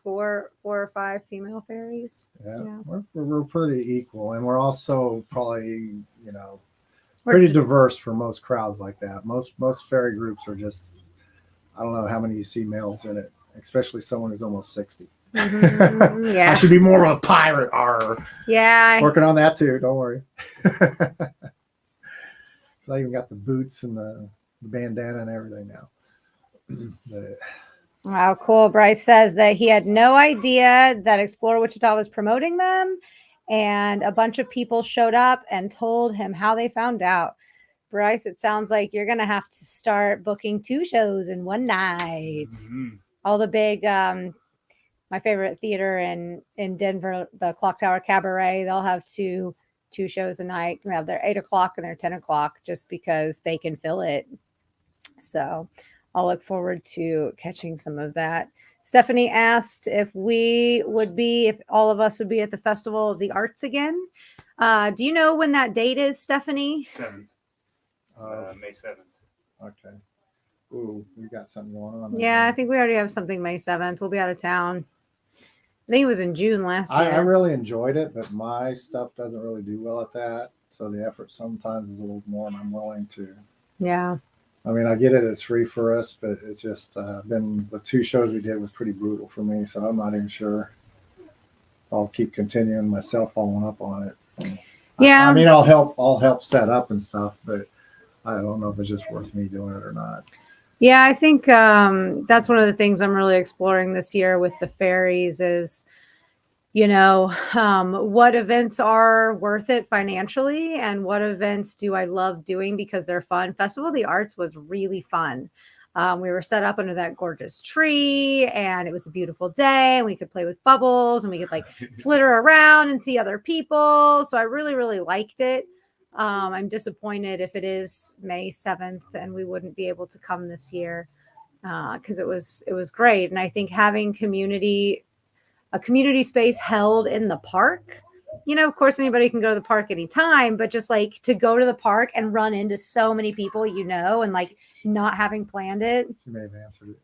4 or 5 female fairies. Yeah, Yeah. we're pretty equal, and we're also probably, you know, pretty diverse for most crowds like that. Most fairy groups are just, I don't know how many you see males in it, especially someone who's almost 60. Yeah. I should be more of a pirate. Yeah. Working on that too. Don't worry. So I even got the boots and the bandana and everything now. But, Wow, cool. Bryce says that he had no idea that Explore Wichita was promoting them, and a bunch of people showed up and told him how they found out. Bryce, it sounds like you're going to have to start booking 2 shows in one night. All the big, my favorite theater in Denver, the Clock Tower Cabaret, they'll have two shows a night. They have their 8 o'clock and their 10 o'clock just because they can fill it. So I'll look forward to catching some of that. Stephanie asked if all of us would be at the Festival of the Arts again. Do you know when that date is, Stephanie? 7th. It's, May 7th. okay. Ooh, we got something going on. Yeah, I think we already have something May 7th. We'll be out of town. I think it was in June last year. I really enjoyed it, but my stuff doesn't really do well at that. So the effort sometimes is a little more, and I'm willing to. Yeah. I mean, I get it. It's free for us, but it's just been the 2 shows we did was pretty brutal for me. So I'm not even sure I'll keep continuing myself following up on it. Yeah. I mean, I'll help set up and stuff, but I don't know if it's just worth me doing it or not. Yeah, I think that's one of the things I'm really exploring this year with the fairies is, you know, what events are worth it financially and what events do I love doing because they're fun. Festival of the Arts was really fun. We were set up under that gorgeous tree and it was a beautiful day and we could play with bubbles and we could like flitter around and see other people. So I really, really liked it. I'm disappointed if it is May 7th and we wouldn't be able to come this year because it was great. And I think having a community space held in the park, you know, of course, anybody can go to the park anytime, but just like to go to the park and run into so many people, you know, and like not having planned it. She may have answered it.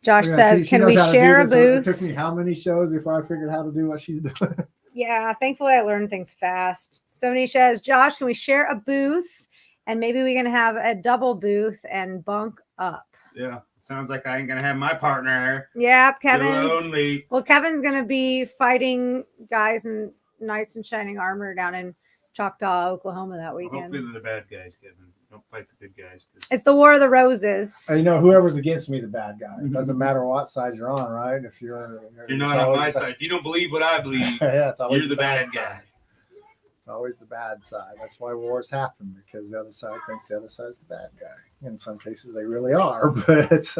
Josh Yeah, says, she can knows we how to share a do this. booth? It took me how many shows before I figured how to do what she's doing? Yeah, thankfully I learned things fast. Stoney says, Josh, can we share a booth? And maybe we can have a double booth and bunk up. Yeah, sounds like I ain't gonna have my partner. Yep, Still Kevin's. lonely. Well, Kevin's gonna be fighting guys in knights in shining armor down in Choctaw, Oklahoma that weekend. Hopefully they're the bad guys, Kevin. Don't fight the good guys. It's the War of the Roses. You know, whoever's against me, the bad guy. It doesn't matter what side you're on, right? If you're not on my side. If you don't believe what I believe, yeah, it's always you're the bad side. guy. It's always the bad side. That's why wars happen, because the other side thinks the other side's the bad guy. In some cases, they really are, but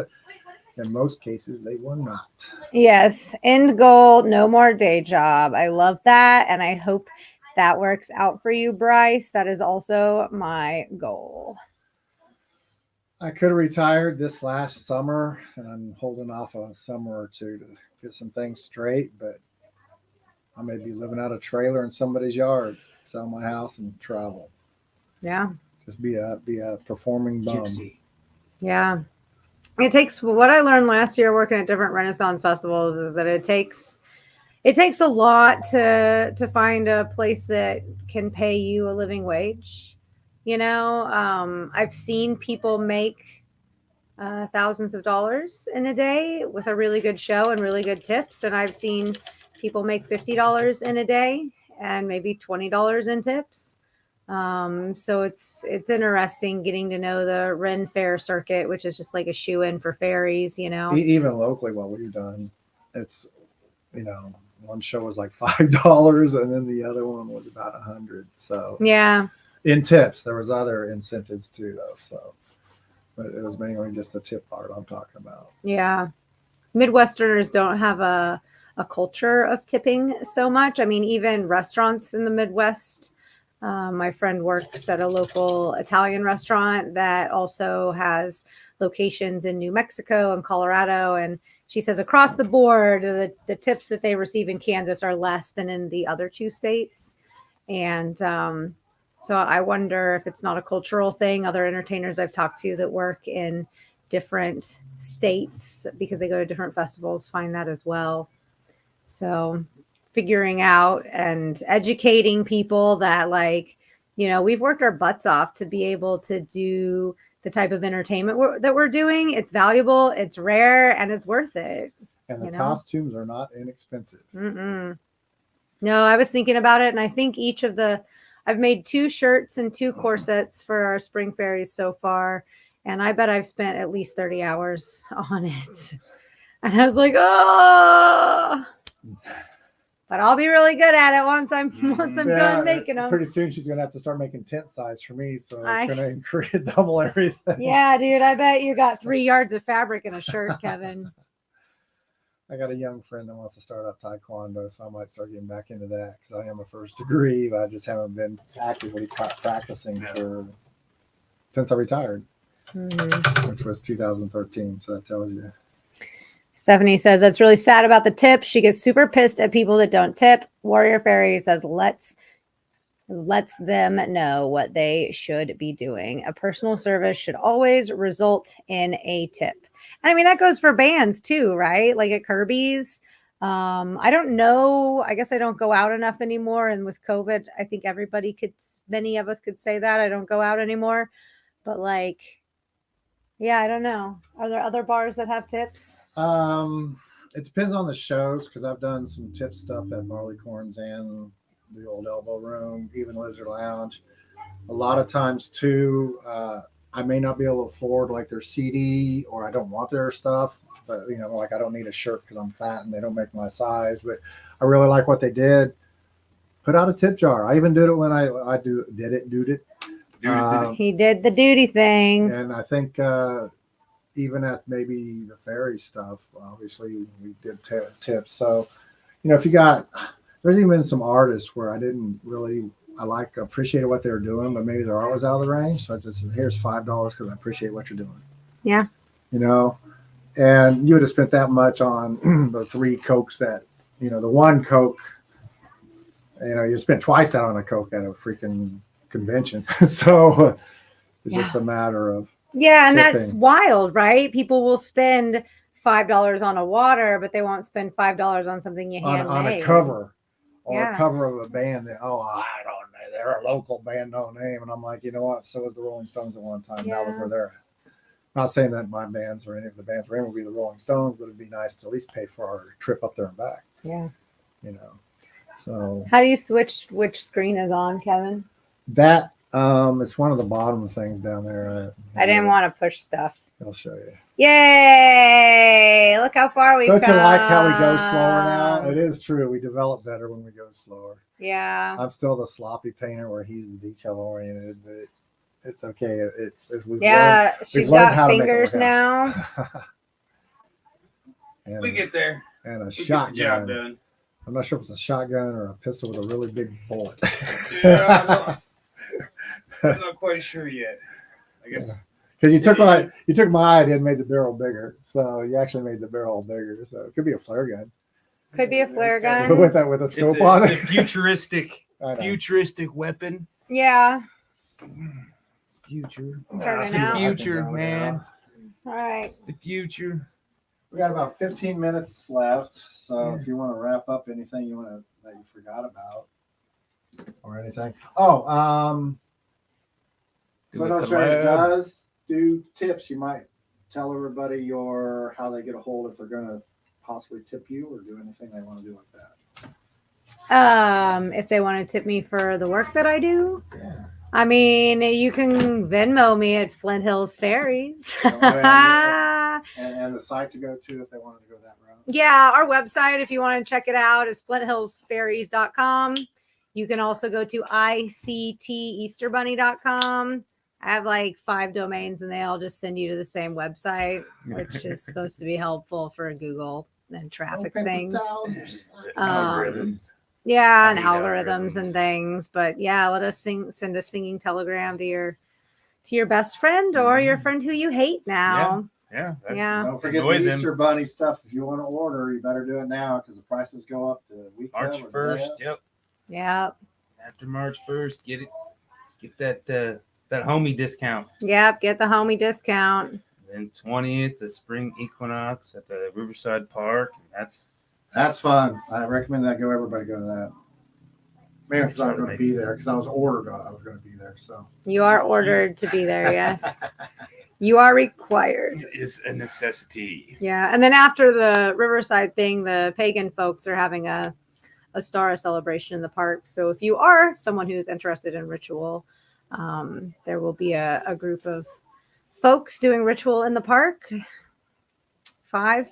in most cases, they were not. Yes, end goal, no more day job. I love that, and I hope that works out for you, Bryce. That is also my goal. I could have retired this last summer, and I'm holding off a summer or two to get some things straight. But I may be living out a trailer in somebody's yard, sell my house, and travel. Yeah. Just be a performing bum. Gypsy. Yeah. It takes what I learned last year working at different Renaissance festivals is that it takes a lot to find a place that can pay you a living wage. I've seen people make thousands of dollars in a day with a really good show and really good tips, and I've seen people make $50 in a day and maybe $20 in tips. So it's interesting getting to know the Ren Fair circuit, which is just like a shoe-in for fairies. Even locally, what we've done, it's one show was like $5, and then the other one was about $100. So yeah. In tips, there was other incentives too, though. So, but it was mainly just the tip part I'm talking about. Yeah. Midwesterners don't have a culture of tipping so much. I mean, even restaurants in the Midwest. My friend works at a local Italian restaurant that also has locations in New Mexico and Colorado. And she says across the board, the tips that they receive in Kansas are less than in the other two states. And so I wonder if it's not a cultural thing. Other entertainers I've talked to that work in different states because they go to different festivals find that as well. So figuring out and educating people that we've worked our butts off to be able to do the type of entertainment that we're doing. It's valuable, it's rare, and it's worth it. And the costumes are not inexpensive. Mm-mm. No, I was thinking about it, and I think I've made 2 shirts and 2 corsets for our spring fairies so far, and I bet I've spent at least 30 hours on it. And I was like, oh, but I'll be really good at it once I'm done making them. Pretty soon she's gonna have to start making tent size for me, so it's gonna increase double everything. Yeah, dude, I bet you got 3 yards of fabric in a shirt, Kevin. I got a young friend that wants to start up Taekwondo, so I might start getting back into that because I am a first degree, but I just haven't been actively practicing since I retired, which was 2013. So that tells you. Stephanie says that's really sad about the tips. She gets super pissed at people that don't tip. Warrior Fairy says lets them know what they should be doing. A personal service should always result in a tip. And I mean, that goes for bands too, right? Like at Kirby's. I don't know. I guess I don't go out enough anymore. And with COVID, I think many of us could say that. I don't go out anymore. But yeah, I don't know. Are there other bars that have tips? It depends on the shows because I've done some tip stuff at Barleycorns and the Old Elbow Room, even Lizard Lounge. A lot of times too, I may not be able to afford their CD, or I don't want their stuff, but I don't need a shirt because I'm fat and they don't make my size. But I really like what they did. Put out a tip jar. I even did it when I did it. He did the duty thing. And I think even at maybe the fairy stuff, obviously we did tips. So, if you there's even some artists where I didn't really, appreciated what they were doing, but maybe their art was out of the range. So I just said, here's $5 because I appreciate what you're doing. Yeah. And you would have spent that much on the 3 Cokes that, the 1 Coke, you spent twice that on a Coke at a freaking convention. So it's just a matter of and tipping. That's wild, right? People will spend $5 on a water, but they won't spend $5 on something you handmade. On a cover or a cover of a band that I don't know, they're a local band, no name, and I'm like, you know what, so was the Rolling Stones at one time. Now look where they're at. Not saying that my bands or any of the bands we're in will be the Rolling Stones, but it'd be nice to at least pay for our trip up there and back. So how do you switch which screen is on, Kevin? That it's one of the bottom things down there. I didn't want to push stuff. I'll show you. Yay! Look how far we've come. Don't you like how we go slower now? It is true. We develop better when we go slower. Yeah. I'm still the sloppy painter where he's the detail oriented, but it's okay. She's got fingers now. We get there. And a shotgun. Job done. I'm not sure if it's a shotgun or a pistol with a really big bullet. Yeah, I'm not quite sure yet. I guess Because you took my idea and made the barrel bigger, so you actually made the barrel bigger. So it could be a flare gun. Could be a flare It's gun. with a It's scope on it's it. a futuristic, I know. futuristic weapon. Yeah. Future. It's turning It's the out. future, I think man. All right. It's the future. We got about 15 minutes left, so if you want to wrap up anything that you forgot about or anything. Oh, Flint Fairies does do tips. You might tell everybody how they get a hold if they're going to possibly tip you or do anything they want to do like that. If they want to tip me for the work that I do, Yeah. I mean, you can Venmo me at Flint Hills Fairies. And the site to go to if they wanted to go that route. Yeah, our website, if you want to check it out, is flinthillsfairies.com. You can also go to icteasterbunny.com. I have like 5 domains and they all just send you to the same website, which is supposed to be helpful for Google and traffic things. Algorithms. Yeah, I and hate algorithms and algorithms. things. But yeah, let us send a singing telegram to your best friend or your friend who you hate now. Yeah. Yeah. Don't forget Annoy the them. Easter Bunny stuff. If you want to order, you better do it now because the prices go up the week March of or the day 1st. of. Yep. Yep. After March 1st, get that homie discount. Yep. Get the homie discount. Then 20th, the spring equinox at the Riverside Park. That's fun. I recommend that. Everybody go to that. Man, because I'm going to be there because I was ordered. I was going to be there. So You are ordered to be there. Yes. You are required. It is a necessity. Yeah. And then after the Riverside thing, the pagan folks are having a Stara celebration in the park. So if you are someone who's interested in ritual, there will be a group of folks doing ritual in the park. 5,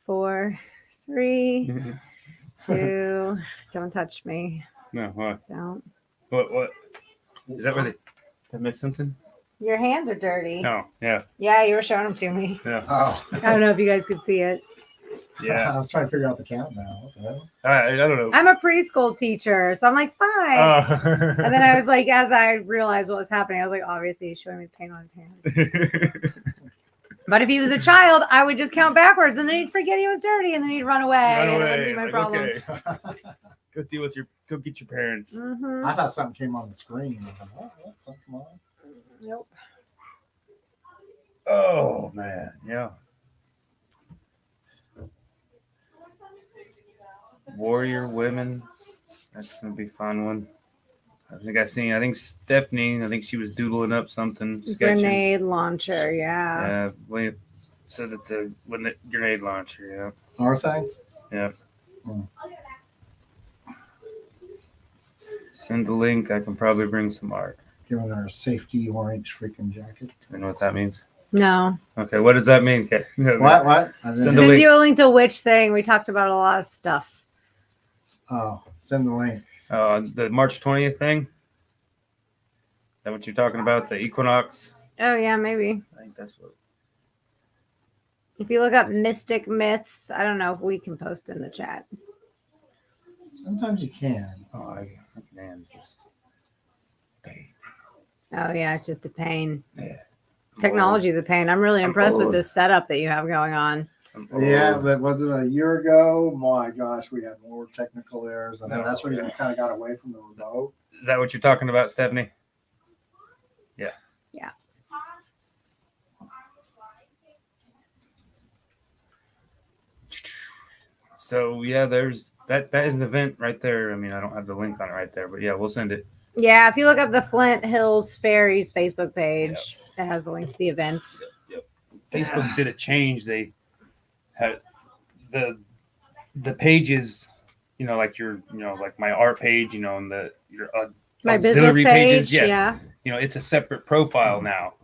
4, 3, 2. Don't touch me. No, what? Don't. What? Is that where did I miss something? Your hands are dirty. No, yeah. Yeah, you were showing them to me. Yeah. oh, I don't know if you guys could see it. Yeah. I was trying to figure out the count now. What the hell? I don't know. I'm a preschool teacher, so I'm like 5. And then I was like, as I realized what was happening, I was like, obviously he's showing me paint on his hand. But if he was a child, I would just count backwards, and then he'd forget he was dirty, and then he'd run away. Run and it away. wouldn't be my Like, problem. okay. Go get your parents. Mhm. I thought something came on the screen. I was like, what? Something come on? Nope. Oh man, yeah. Warrior women. That's gonna be a fun one. I think Stephanie, she was doodling up something, sketching. Grenade launcher, yeah. Well, it says it's a grenade launcher, yeah. Our thing? Yeah. Hmm. Send the link. I can probably bring some art. Giving her a safety orange freaking jacket. You know what that means? No. Okay, what does that mean? Okay. What? I Send didn't- the Send link. you a link to which thing? We talked about a lot of stuff. Oh, send the link. The March 20th thing? Is that what you're talking about? The equinox? Oh, yeah, maybe. I think that's what. If you look up mystic myths, I don't know if we can post in the chat. Sometimes you can. Oh, man. Just pain. Oh, yeah, it's just a pain. Yeah. Technology is a pain. I'm really I'm impressed with old. this setup that you have going on. Yeah, but was it a year ago? My gosh, we had more technical errors. And that's the reason we kind of got away from the remote. Is that what you're talking about, Stephanie? Yeah. Yeah. So yeah, there's that is an event right there. I mean, I don't have the link on it right there, but yeah, we'll send it. Yeah, if you look up the Flint Hills Fairies Facebook page, that has the link to the event. Facebook did a change. They had the pages, like like my art page, and your My business auxiliary page, pages, yes. yeah. It's a separate profile now.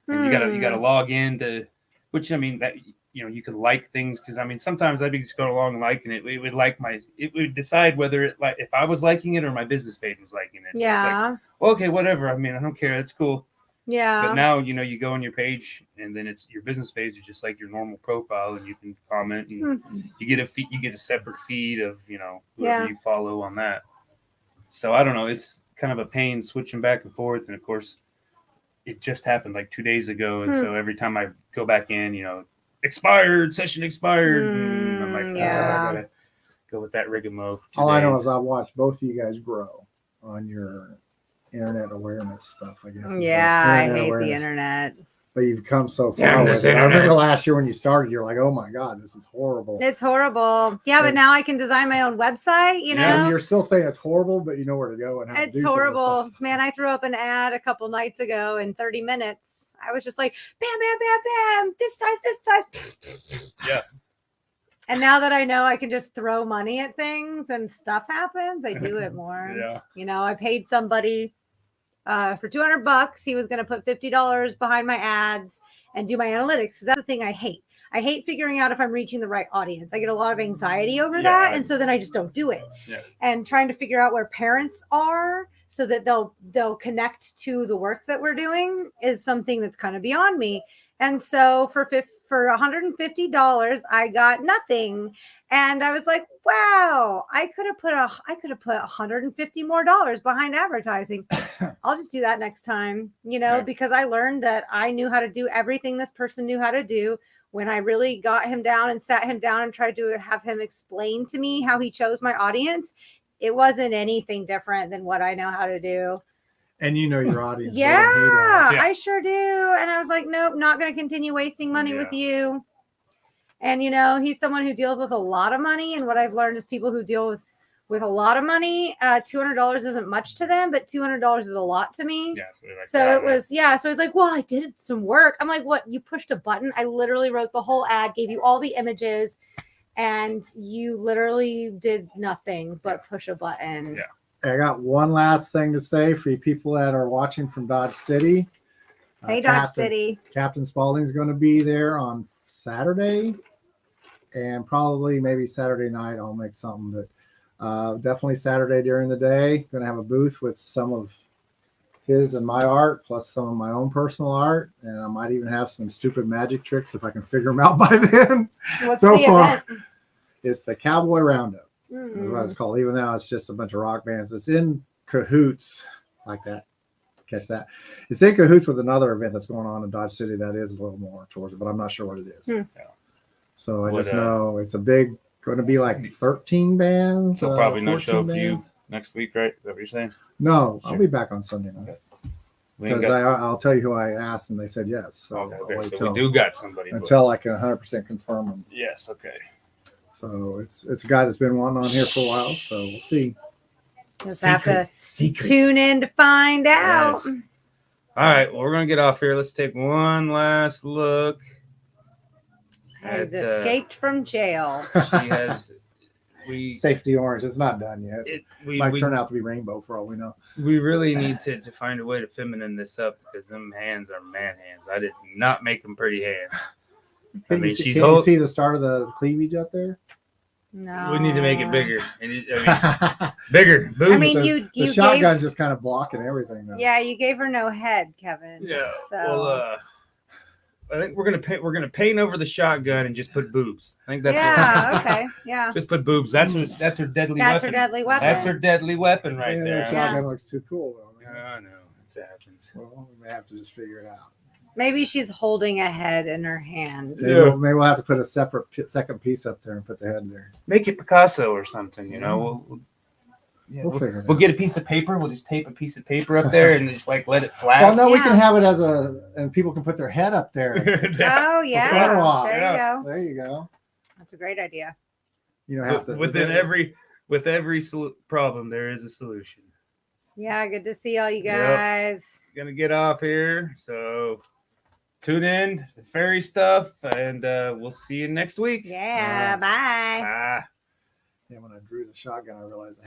And you gotta log in to, which I mean that you can like things because sometimes I'd be just going along liking it. It would decide whether if I was liking it or my business page was liking it. So it's like, well, okay, whatever. I don't care. That's cool. Yeah. But now you go on your page and then it's your business page is just like your normal profile and you can comment and you get a separate feed of whoever you follow on that. So I don't know. It's kind of a pain switching back and forth, and of course, it just happened like 2 days ago, and so every time I go back in, session expired, and I'm like, yeah. I gotta go with that rigmarole. All I know is I watched both of you guys grow on your internet awareness stuff, I guess. Yeah, I hate awareness. the internet. But you've come so Damn far this with it. I remember internet. last year when you started, you're like, oh my God, this is horrible. It's horrible. Yeah, but now I can design my own website, you know? And you're still saying it's horrible, but you know where to go and how to do It's some of this horrible. stuff. Man, I threw up an ad a couple nights ago in 30 minutes. I was just like, bam, bam, bam, bam, this size. Yeah. And now that I know I can just throw money at things and stuff happens, I do it more. Yeah. I paid somebody for $200. He was going to put $50 behind my ads and do my analytics, because that's the thing I hate. I hate figuring out if I'm reaching the right audience. I get a lot of anxiety over that, and so then I just don't do it. Yeah. And trying to figure out where parents are so that they'll connect to the work that we're doing is something that's kind of beyond me. And so for $150, I got nothing. And I was like, wow, I could have put $150 more behind advertising. I'll just do that next time, because I learned that I knew how to do everything this person knew how to do. When I really got him down and sat him down and tried to have him explain to me how he chose my audience, it wasn't anything different than what I know how to do. And you know your audience. Yeah, Yeah. I sure do. And I was like, nope, not going to continue wasting money with you. And, he's someone who deals with a lot of money. And what I've learned is people who deal with a lot of money, $200 isn't much to them, but $200 is a lot to me. Yeah, So he's like, well, I did some work. I'm like, what? You pushed a button? I literally wrote the whole ad, gave you all the images, and you literally did nothing but push a button. Yeah. I got one last thing to say for you people that are watching from Dodge City. Hey, Dodge City. Captain Spaulding's going to be there on Saturday, and probably maybe Saturday night I'll make something, but definitely Saturday during the day. Going to have a booth with some of his and my art, plus some of my own personal art, and I might even have some stupid magic tricks if I can figure them out by then. What's so the far, event? It's the Cowboy Roundup. That's what it's called. Even though it's just a bunch of rock bands, it's in cahoots like that. Catch that? It's in cahoots with another event that's going on in Dodge City that is a little more towards it, but I'm not sure what it is. Yeah. So I just know it's going to be like 13 bands. So probably no 14 show for bands. you next week, right? Is that what you're saying? No, Sure. I'll be back on Sunday night. Because I'll tell you who I asked, and they said yes. So, Okay. So we do got somebody. until I can 100% confirm them. Yes. Okay. So it's a guy that's been wanting on here for a while. So we'll see. Just have to tune in to find out. Yes. All right. Well, we're gonna get off here. Let's take one last look. He's escaped from jail. She has. Safety orange. It's not done yet. Might turn out to be rainbow for all we know. We really need to find a way to feminine this up, because them hands are man hands. I did not make them pretty hands. Can you see the start of the cleavage up there? No. We need to make it bigger. Bigger. Boobs. I mean, you the shotgun's just kind of blocking everything though. Yeah, you gave her no head, Kevin. Yeah. So Well, I think we're gonna paint over the shotgun and just put boobs. I think that's okay. Yeah. Just put boobs. That's her deadly weapon. That's her deadly weapon. That's her deadly weapon right there. That shotgun looks too cool though. I know. It happens. Well, we may have to just figure it out. Maybe she's holding a head in her hand. Maybe we'll have to put a separate second piece up there and put the head there. Make it Picasso or something, you know. We'll figure it out. We'll get a piece of paper. We'll just tape a piece of paper up there and just let it flat. Well, no, we can have it and people can put their head up there. Oh yeah. Photo op. There you go. There you go. That's a great idea. You don't have to. With every problem, there is a solution. Yeah, good to see all you guys. Gonna get off here, so tune in to the fairy stuff, and we'll see you next week. Yeah, bye. Bye. Yeah, when I drew the shotgun, I realized